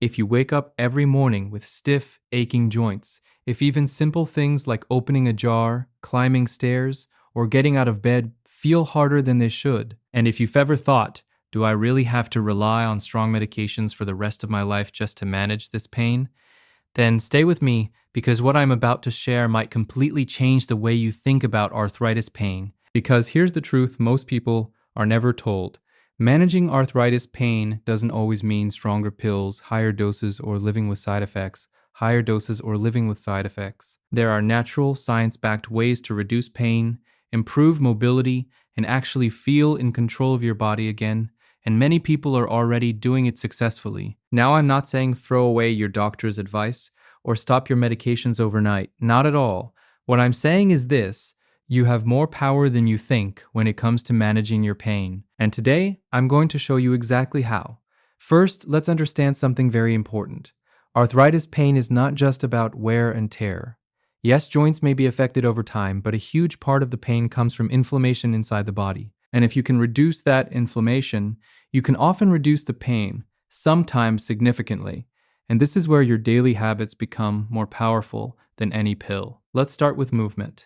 If you wake up every morning with stiff, aching joints, if even simple things like opening a jar, climbing stairs, or getting out of bed feel harder than they should, and if you've ever thought, do I really have to rely on strong medications for the rest of my life just to manage this pain? Then stay with me because what I'm about to share might completely change the way you think about arthritis pain. Because here's the truth most people are never told. Managing arthritis pain doesn't always mean stronger pills, higher doses, or living with side effects. There are natural, science backed ways to reduce pain, improve mobility, and actually feel in control of your body again. And many people are already doing it successfully. Now, I'm not saying throw away your doctor's advice or stop your medications overnight. Not at all. What I'm saying is this: you have more power than you think when it comes to managing your pain. And today, I'm going to show you exactly how. First, let's understand something very important. Arthritis pain is not just about wear and tear. Yes, joints may be affected over time, but a huge part of the pain comes from inflammation inside the body. And if you can reduce that inflammation, you can often reduce the pain, sometimes significantly. And this is where your daily habits become more powerful than any pill. Let's start with movement.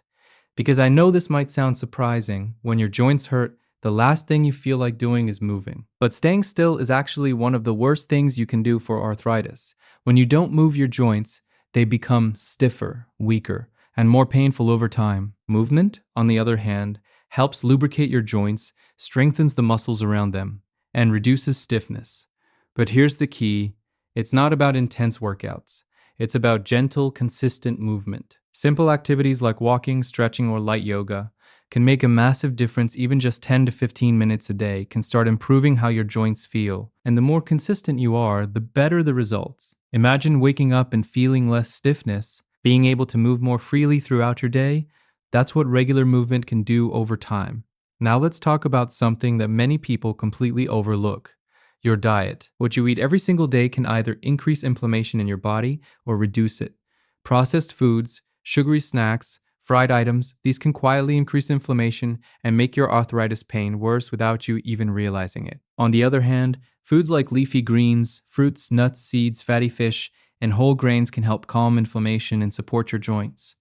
Because I know this might sound surprising, when your joints hurt, the last thing you feel like doing is moving. But staying still is actually one of the worst things you can do for arthritis. When you don't move your joints, they become stiffer, weaker, and more painful over time. Movement, on the other hand, helps lubricate your joints, strengthens the muscles around them, and reduces stiffness. But here's the key: it's not about intense workouts. It's about gentle, consistent movement. Simple activities like walking, stretching, or light yoga can make a massive difference. Even just 10 to 15 minutes a day can start improving how your joints feel. And the more consistent you are, the better the results. Imagine waking up and feeling less stiffness, being able to move more freely throughout your day. That's what regular movement can do over time. Now let's talk about something that many people completely overlook: your diet. What you eat every single day can either increase inflammation in your body or reduce it. Processed foods, sugary snacks, fried items, these can quietly increase inflammation and make your arthritis pain worse without you even realizing it. On the other hand, foods like leafy greens, fruits, nuts, seeds, fatty fish, and whole grains can help calm inflammation and support your joints.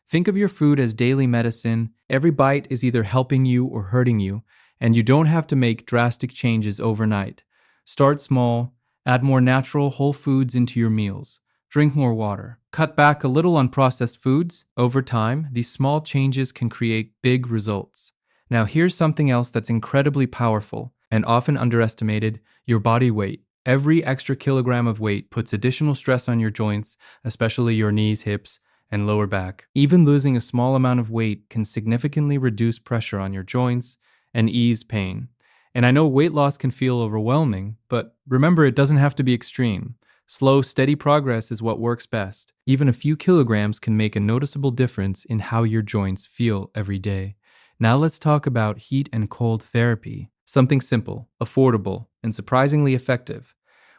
Think of your food as daily medicine. Every bite is either helping you or hurting you, and you don't have to make drastic changes overnight. Start small, add more natural, whole foods into your meals. Drink more water. Cut back a little on processed foods. Over time, these small changes can create big results. Now, here's something else that's incredibly powerful and often underestimated: your body weight. Every extra kilogram of weight puts additional stress on your joints, especially your knees, hips, and lower back. Even losing a small amount of weight can significantly reduce pressure on your joints and ease pain. And I know weight loss can feel overwhelming, but remember, it doesn't have to be extreme. Slow, steady progress is what works best. Even a few kilograms can make a noticeable difference in how your joints feel every day. Now let's talk about heat and cold therapy. Something simple, affordable, and surprisingly effective.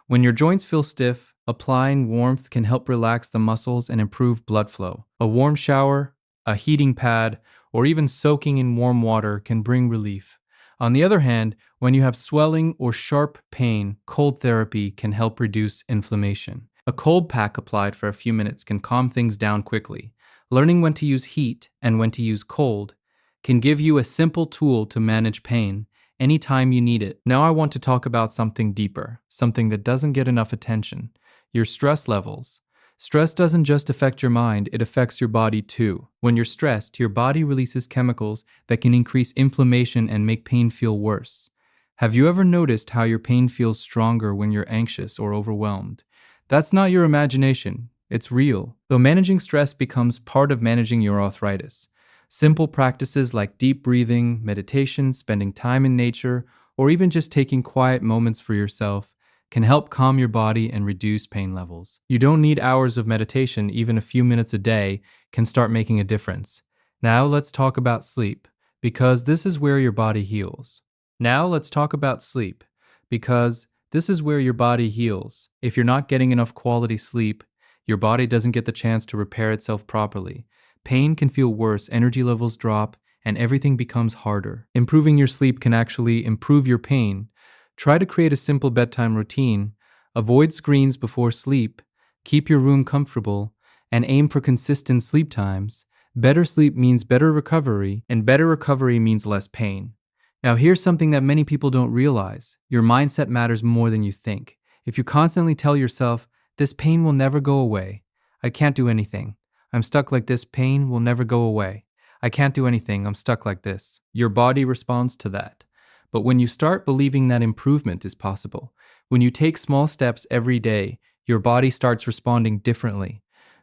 When your joints feel stiff, applying warmth can help relax the muscles and improve blood flow. A warm shower, a heating pad, or even soaking in warm water can bring relief. On the other hand, when you have swelling or sharp pain, cold therapy can help reduce inflammation. A cold pack applied for a few minutes can calm things down quickly. Learning when to use heat and when to use cold can give you a simple tool to manage pain anytime you need it. Now I want to talk about something deeper, something that doesn't get enough attention: your stress levels. Stress doesn't just affect your mind, it affects your body too. When you're stressed, your body releases chemicals that can increase inflammation and make pain feel worse. Have you ever noticed how your pain feels stronger when you're anxious or overwhelmed? That's not your imagination, it's real. Though managing stress becomes part of managing your arthritis. Simple practices like deep breathing, meditation, spending time in nature, or even just taking quiet moments for yourself can help calm your body and reduce pain levels. You don't need hours of meditation, even a few minutes a day can start making a difference. Now let's talk about sleep, because this is where your body heals. If you're not getting enough quality sleep, your body doesn't get the chance to repair itself properly. Pain can feel worse, energy levels drop, and everything becomes harder. Improving your sleep can actually improve your pain. Try to create a simple bedtime routine. Avoid screens before sleep, keep your room comfortable, and aim for consistent sleep times. Better sleep means better recovery, and better recovery means less pain. Now, here's something that many people don't realize: your mindset matters more than you think. If you constantly tell yourself, this pain will never go away, I can't do anything, I'm stuck like this, pain will never go away, I can't do anything, I'm stuck like this, your body responds to that. But when you start believing that improvement is possible, when you take small steps every day, your body starts responding differently.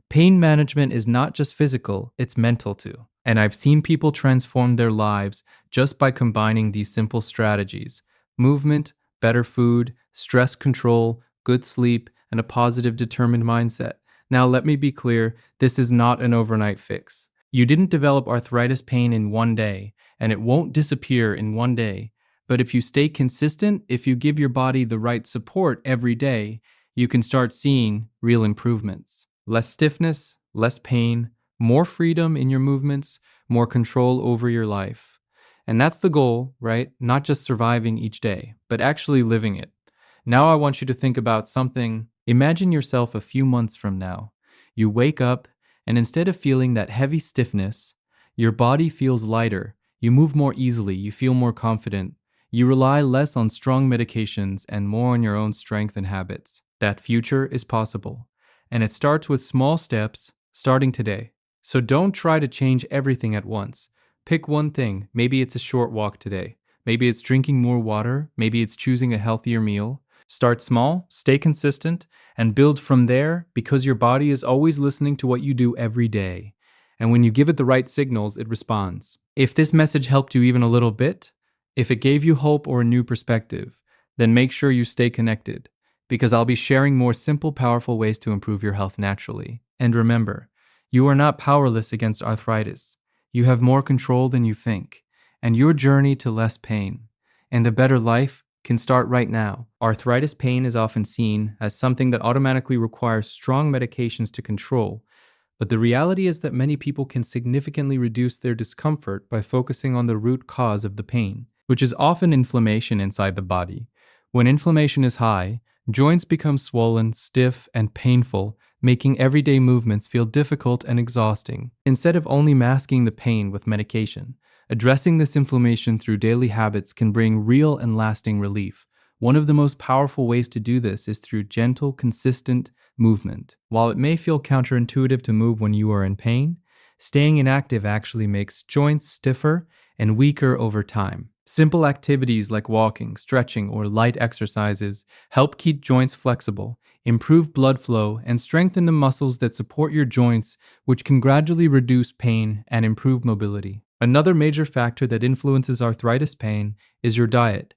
Pain management is not just physical, it's mental too. And I've seen people transform their lives just by combining these simple strategies: movement, better food, stress control, good sleep, and a positive, determined mindset. Now, let me be clear, this is not an overnight fix. You didn't develop arthritis pain in one day, and it won't disappear in one day. But if you stay consistent, if you give your body the right support every day, you can start seeing real improvements. Less stiffness, less pain, more freedom in your movements, more control over your life. And that's the goal, right? Not just surviving each day, but actually living it. Now I want you to think about something. Imagine yourself a few months from now. You wake up, and instead of feeling that heavy stiffness, your body feels lighter. You move more easily, you feel more confident. You rely less on strong medications and more on your own strength and habits. That future is possible. And it starts with small steps, starting today. So don't try to change everything at once. Pick one thing. Maybe it's a short walk today. Maybe it's drinking more water. Maybe it's choosing a healthier meal. Start small, stay consistent, and build from there, because your body is always listening to what you do every day. And when you give it the right signals, it responds. If this message helped you even a little bit, if it gave you hope or a new perspective, then make sure you stay connected, because I'll be sharing more simple, powerful ways to improve your health naturally. And remember, you are not powerless against arthritis. You have more control than you think, and your journey to less pain and a better life can start right now. Arthritis pain is often seen as something that automatically requires strong medications to control, but the reality is that many people can significantly reduce their discomfort by focusing on the root cause of the pain, which is often inflammation inside the body. When inflammation is high, joints become swollen, stiff, and painful, making everyday movements feel difficult and exhausting. Instead of only masking the pain with medication, addressing this inflammation through daily habits can bring real and lasting relief. One of the most powerful ways to do this is through gentle, consistent movement. While it may feel counterintuitive to move when you are in pain, staying inactive actually makes joints stiffer and weaker over time. Simple activities like walking, stretching, or light exercises help keep joints flexible, improve blood flow, and strengthen the muscles that support your joints, which can gradually reduce pain and improve mobility. Another major factor that influences arthritis pain is your diet.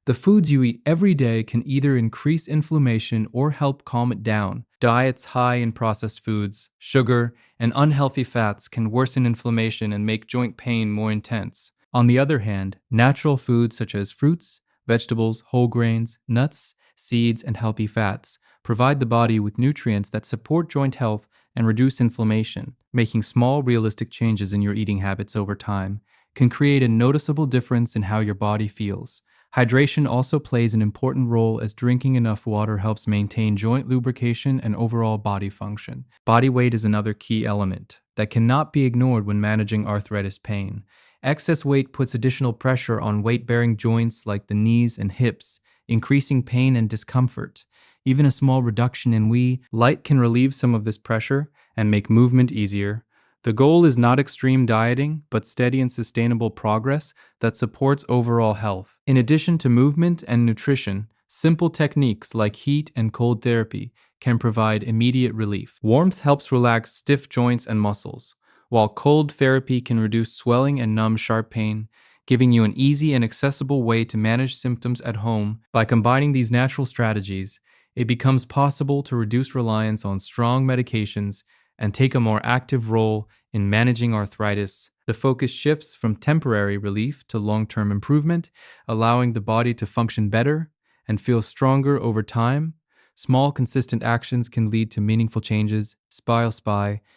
The foods you eat every day can either increase inflammation or help calm it down. Diets high in processed foods, sugar, and unhealthy fats can worsen inflammation and make joint pain more intense. On the other hand, natural foods such as fruits, vegetables, whole grains, nuts, seeds, and healthy fats provide the body with nutrients that support joint health and reduce inflammation. Making small, realistic changes in your eating habits over time can create a noticeable difference in how your body feels. Hydration also plays an important role, as drinking enough water helps maintain joint lubrication and overall body function. Body weight is another key element that cannot be ignored when managing arthritis pain. Excess weight puts additional pressure on weight-bearing joints like the knees and hips, increasing pain and discomfort. Even a small reduction in light can relieve some of this pressure and make movement easier. The goal is not extreme dieting, but steady and sustainable progress that supports overall health. In addition to movement and nutrition, simple techniques like heat and cold therapy can provide immediate relief. Warmth helps relax stiff joints and muscles, while cold therapy can reduce swelling and numb sharp pain, giving you an easy and accessible way to manage symptoms at home. By combining these natural strategies, it becomes possible to reduce reliance on strong medications and take a more active role in managing arthritis. The focus shifts from temporary relief to long-term improvement, allowing the body to function better and feel stronger over time. Small, consistent actions can lead to meaningful changes,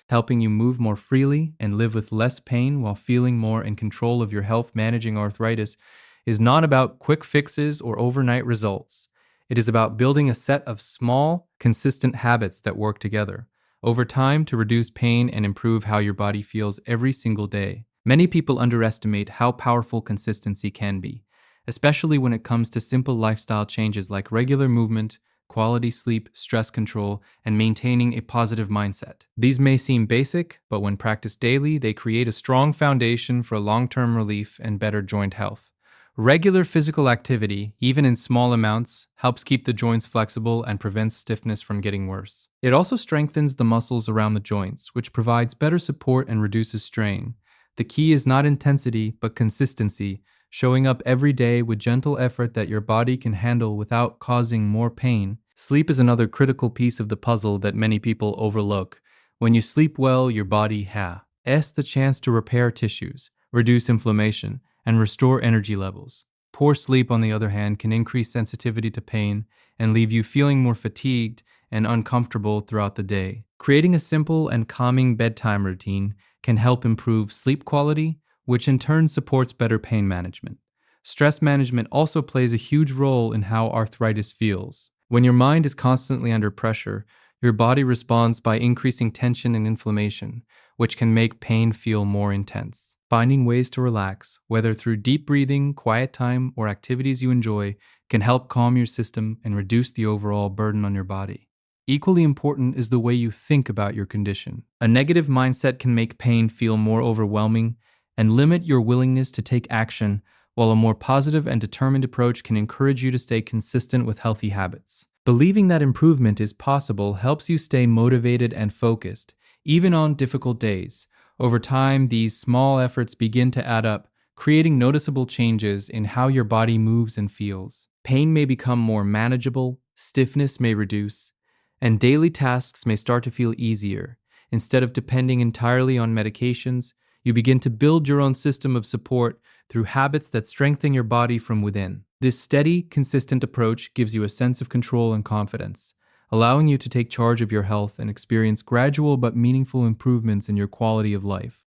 helping you move more freely and live with less pain while feeling more in control of your health. Managing arthritis is not about quick fixes or overnight results. It is about building a set of small, consistent habits that work together over time to reduce pain and improve how your body feels every single day. Many people underestimate how powerful consistency can be, especially when it comes to simple lifestyle changes like regular movement, quality sleep, stress control, and maintaining a positive mindset. These may seem basic, but when practiced daily, they create a strong foundation for long-term relief and better joint health. Regular physical activity, even in small amounts, helps keep the joints flexible and prevents stiffness from getting worse. It also strengthens the muscles around the joints, which provides better support and reduces strain. The key is not intensity, but consistency, showing up every day with gentle effort that your body can handle without causing more pain. Sleep is another critical piece of the puzzle that many people overlook. When you sleep well, your body has the chance to repair tissues, reduce inflammation, and restore energy levels. Poor sleep, on the other hand, can increase sensitivity to pain and leave you feeling more fatigued and uncomfortable throughout the day. Creating a simple and calming bedtime routine can help improve sleep quality, which in turn supports better pain management. Stress management also plays a huge role in how arthritis feels. When your mind is constantly under pressure, your body responds by increasing tension and inflammation, which can make pain feel more intense. Finding ways to relax, whether through deep breathing, quiet time, or activities you enjoy, can help calm your system and reduce the overall burden on your body. Equally important is the way you think about your condition. A negative mindset can make pain feel more overwhelming and limit your willingness to take action, while a more positive and determined approach can encourage you to stay consistent with healthy habits. Believing that improvement is possible helps you stay motivated and focused, even on difficult days. Over time, these small efforts begin to add up, creating noticeable changes in how your body moves and feels. Pain may become more manageable, stiffness may reduce, and daily tasks may start to feel easier. Instead of depending entirely on medications, you begin to build your own system of support through habits that strengthen your body from within. This steady, consistent approach gives you a sense of control and confidence, allowing you to take charge of your health and experience gradual but meaningful improvements in your quality of life.